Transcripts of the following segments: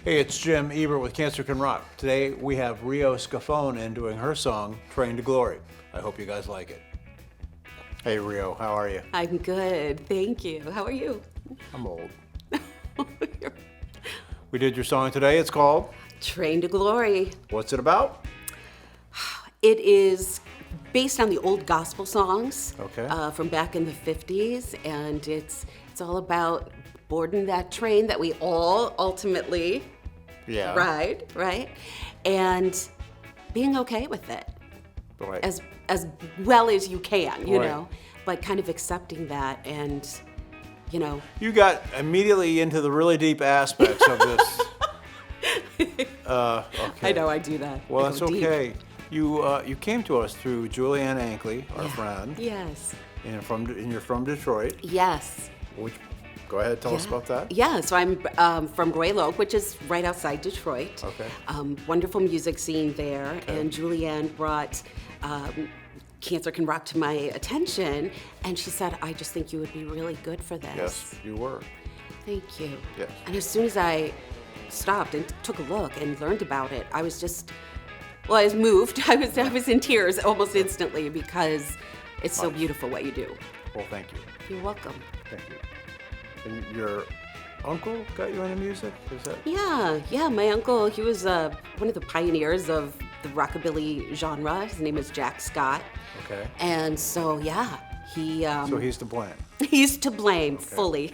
Hey, it's Jim Ebert with Cancer Can Rock. Today we have Rio Scafone in doing her song, Train to Glory. I hope you guys like it. Hey Rio, how are you? I'm good, thank you. How are you? I'm old. We did your song today. It's called Train to Glory. What's it about? It is based on the old gospel songs from back in the 50s, and it's all about boarding that train that we all ultimately ride, right? And being okay with it Right. as well as you can, you Right. know, but kind of accepting that and, you know. You got immediately into the really deep aspects of this. Okay. I know I do that. Well, I that's go deep. okay. You came to us through Julianne Ankley, our friend, Yes. and you're from Detroit. Yes. Go ahead, tell us about that. Yeah, so I'm from Royal Oak, which is right outside Detroit. Okay. Wonderful music scene there, and Julianne brought Cancer Can Rock to my attention, and she said, I just think you would be really good for this. Yes, you were. Thank you. Yes. And as soon as I stopped and took a look and learned about it, I was just, well, I was moved. I was in tears almost instantly because it's so beautiful what you do. Well, thank you. You're welcome. Thank you. And your uncle got you into music? Is that? Yeah. My uncle, he was one of the pioneers of the rockabilly genre. His name is Jack Scott. Okay. And so, he... So he's to blame. He's to blame, fully.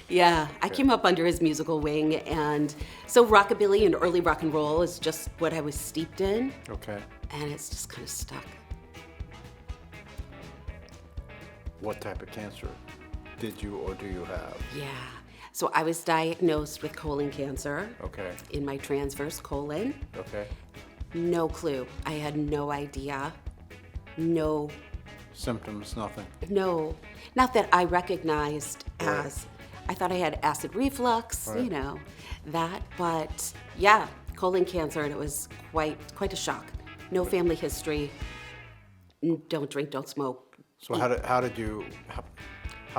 Yeah, I came up under his musical wing, and so rockabilly and early rock and roll is just what I was steeped in, Okay. and it's just kind of stuck. What type of cancer did you or do you have? Yeah. So I was diagnosed with colon cancer Okay. in my transverse colon. Okay. No clue. I had no idea. No, Symptoms, nothing. not that I recognized Right. as, I thought I had acid reflux, Right. you know, that, but yeah, colon cancer, and it was quite a shock. No family history. Don't drink, don't smoke. So how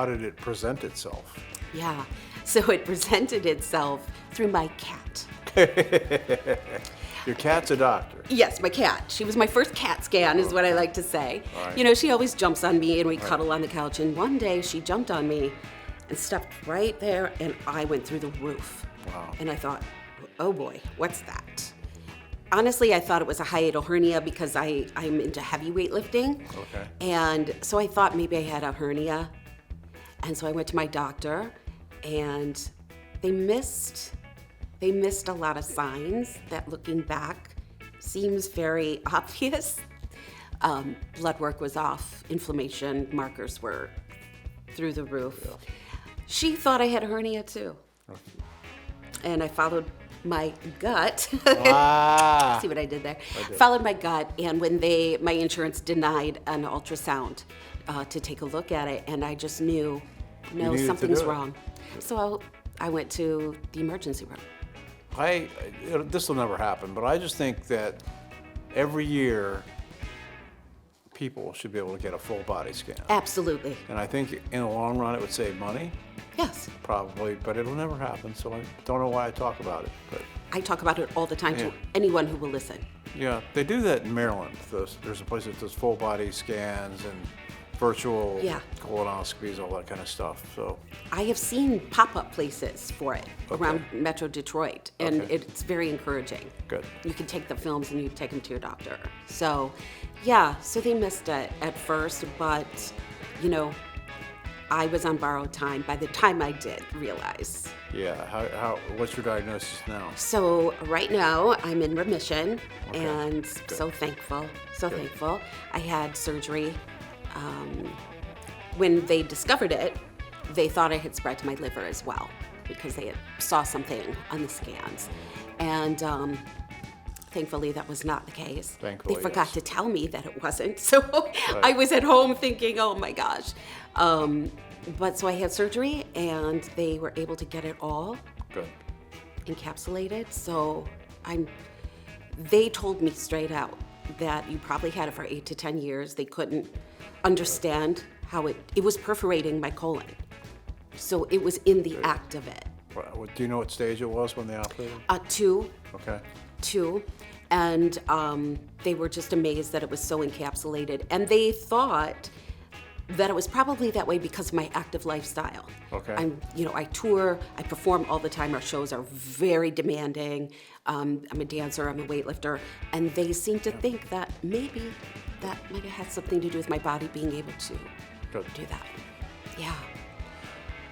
did it present itself? Yeah. So it presented itself through my cat. Your cat's a doctor. Yes, my cat. She was my first cat scan, is what I like to say. All right. You know, she always jumps on me and we cuddle on the couch. And one day she jumped on me and stepped right there, and I went through the roof. Wow. And I thought, oh boy, what's that? Honestly, I thought it was a hiatal hernia because I'm into heavy weightlifting. Okay. And so I thought maybe I had a hernia. And so I went to my doctor, and they missed a lot of signs that, looking back, seems very obvious. Blood work was off, inflammation markers were through the roof. Yeah. She thought I had a hernia too. And I followed my gut. Ah. See what I did there? I did. Followed my gut, and when my insurance denied an ultrasound to take a look at it, and I just knew, no, needed to something's do it. wrong. So I went to the emergency room. This will never happen, but I just think that every year people should be able to get a full body scan. Absolutely. And I think in the long run it would save money, Yes. probably, but it'll never happen, so I don't know why I talk about it. But I talk about it all the time Yeah. to anyone who will listen. yeah, they do that in Maryland. There's a place that does full body scans and virtual Yeah. colonoscopies, all that kind of stuff. So I have seen pop-up places for it around Okay. Metro Detroit, and Okay. it's very encouraging. good. You can take the films and you take them to your doctor. So, yeah, so they missed it at first, but, you know, I was on borrowed time by the time I did realize. Yeah. What's your diagnosis now? So right now I'm in remission, Okay. and so thankful, thankful. I had surgery. When they discovered it, they thought it had spread to my liver as well, because they saw something on the scans. And thankfully that was not the case. Thankfully, they forgot yes. to tell me that it wasn't. So I was at home thinking, oh my gosh. But so I had surgery, and they were able to get it all Good. encapsulated. So they told me straight out that you probably had it for 8 to 10 years. They couldn't understand how it was perforating my colon. So it was in the act of it. Do you know what stage it was when they operated? 2. Okay. 2. And they were just amazed that it was so encapsulated. And they thought that it was probably that way because of my active lifestyle. Okay. I tour, I perform all the time. Our shows are very demanding. I'm a dancer, I'm a weightlifter. And they seem to think that maybe that might have had something to do with my body being able to do that. Yeah.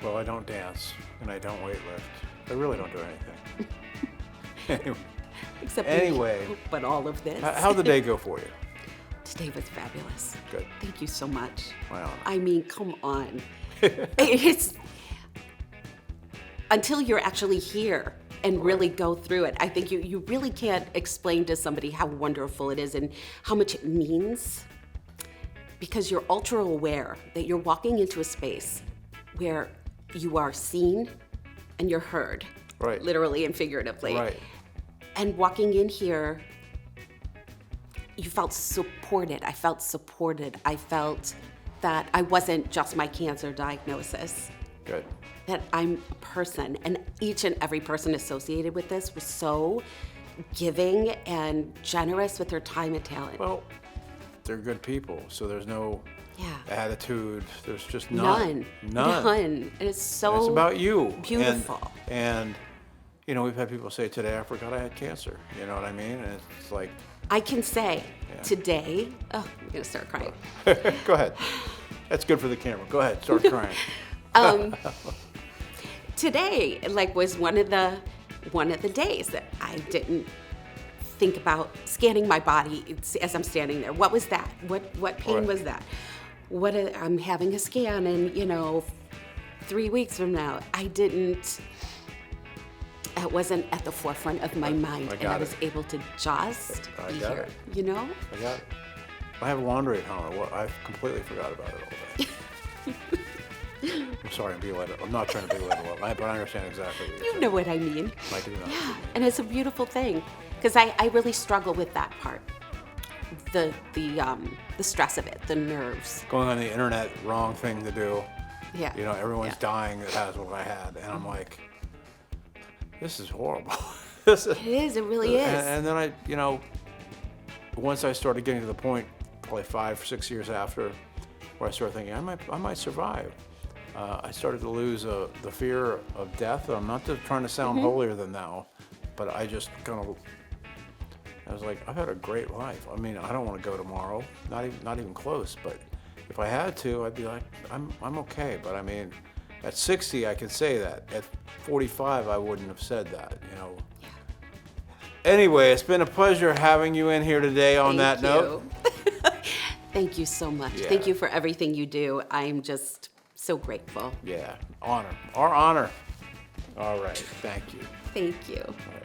Well, I don't dance and I don't weightlift. I really don't do anything. Anyway. Except Anyway. but all of this. How'd the day go for you? Today was fabulous. Good. Thank you so much. My honor. I mean, come on. It's until you're actually here and really go through it. I think you really can't explain to somebody how wonderful it is and how much it means, because you're ultra aware that you're walking into a space where you are seen and you're heard, Right. literally and figuratively. Right. And walking in here, you felt supported. I felt supported. I felt that I wasn't just my cancer diagnosis, Good. that I'm a person. And each and every person associated with this was so giving and generous with their time and talent. Well, they're good people, so there's no attitude. There's just none. None. And it's so And it's about you. beautiful. And we've had people say today, I forgot I had cancer. You know what I mean? And it's like, I can say today, I'm gonna start crying. go ahead. That's good for the camera. Go ahead, start crying. Today, was one of the days that I didn't think about scanning my body as I'm standing there. What was that? What pain was that? I'm having a scan in 3 weeks from now. It wasn't at the forefront of my mind, and I was able to just be here. I got it. I have laundry at home. I completely forgot about it all day. I'm sorry, I'm not trying to belittle it, but I understand exactly what you're saying. You know what I mean. I do know. Yeah, and it's a beautiful thing, because I really struggle with that part. The stress of it, the nerves. Going on the internet, wrong thing to do. Yeah. Everyone's Yeah. dying that has what I had, and I'm like, this is horrible. It is. It really is. And then once I started getting to the point, probably 5 or 6 years after, where I started thinking I might survive. I started to lose the fear of death. I'm not just trying to sound holier than thou, but I just I was like, I've had a great life. I mean, I don't want to go tomorrow, not even close. But if I had to, I'd be like, I'm okay. But I mean, at 60, I could say that. At 45, I wouldn't have said that. Yeah. Anyway, it's been a pleasure having you in here today. On that note. Thank you so much. Yeah. Thank you for everything you do. I'm just so grateful. Yeah, honor. Our honor. All right, thank you. Thank you. All right.